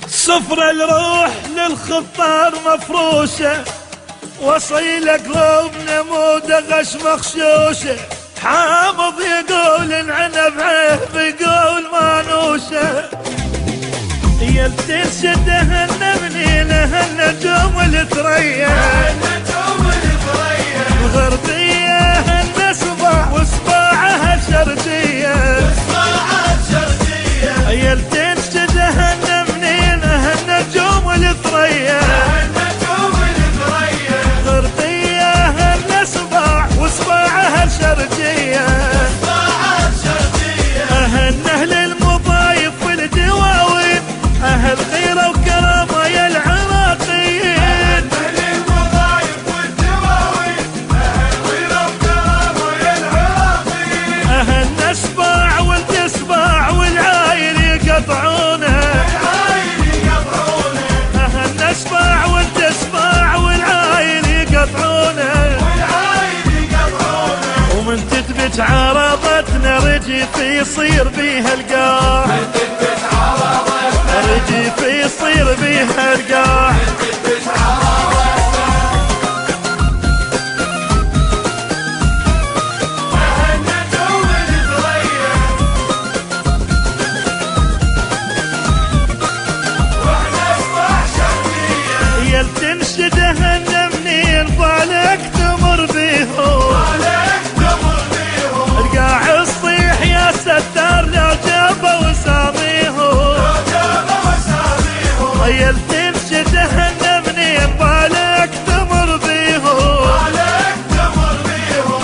صفر الروح للخطار مفروشة، وصيل قلوبنا مودغش مخشوشة، حامض يقول العنب عيب يقول مانوشة، يلتنشد هن منين النجوم الثريا، الغربية هن صباح وصباعها الشرقية، يلتنشد هن منين النجوم الثريا، غربية هن صباح وصباعها الشرقية، أهل أهل المضايف والدواوين، أهل خيرة وكرامة يا العراقيين، أهل المضايف والدواوين، أهل خيرة وكرامة يا العراقيين، أهل نسباع والتسباع والعايل يقطعونه، أهل نسباع والتسباع والعايل يقطعونه، ومن تثبت عرضتنا رجف يصير بيها القاع، رجف يصير بيها القاع، يلتنشد هن منين بالك تمر بيهم، القاع الصيح يا ستار لو جابوا وساميهم، يلتنشد هن منين بالك تمر بيهم،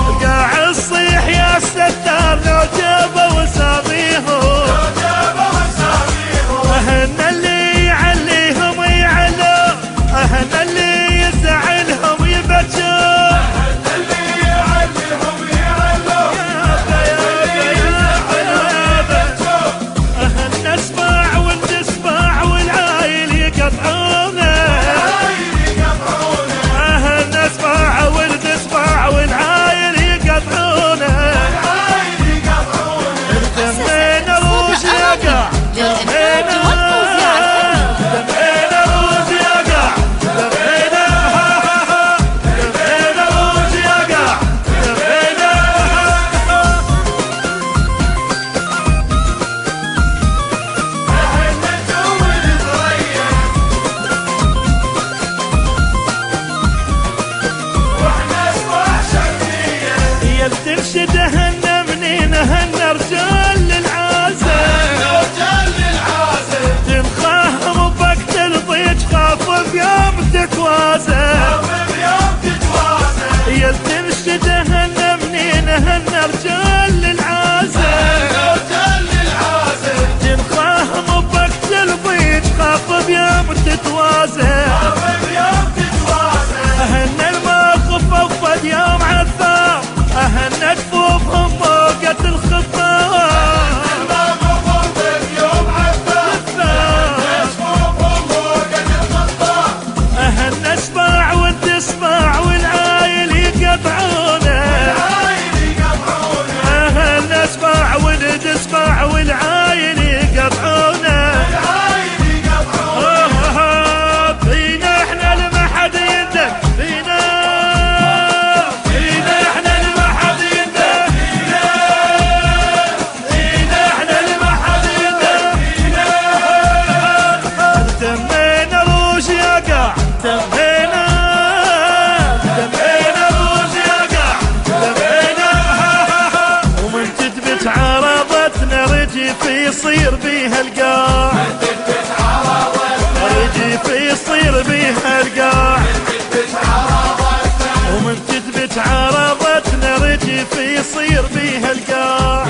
القاع الصيح يا ستار لو جابوا وساميهم، أهن اللي يعليهم يعلو، أهن اللي يزعلهم يبكوا، أهل اللي يعليهم يعلو، أهل نسمع والتسمع والعايل يقطعونه، أهل نسمع والتسمع والعايل يقطعونه، دمينا روش يقع، دمينا روش يقع، دمينا روش يقع، دمينا يلتنشد هن منين هن رجال للعازة، تنخاهم بوقت الضيج خاف بيوم تتوازى، يلتنشد هن منين هن رجال للعازة، تنخاهم بوقت الضيج خاف بيوم تتوازى، أهن الموقف أوفد يوم عثار، أهن كفوفهم موقت الخطار، أهل نسمع والتسمع والعايل يقطعونه، أهل نسمع والتسمع والعايل يقطعونه، فينا احنا لما حد يندك، فينا احنا لما حد يندك، فينا احنا لما حد يندك، تمينا روش يقع، تمينا روش يقع، تمينا، ومن تثبت عرضتنا رجف يصير بيها القاع، رجف يصير بيها القاع، ومن تثبت عرضتنا رجف يصير بيها القاع.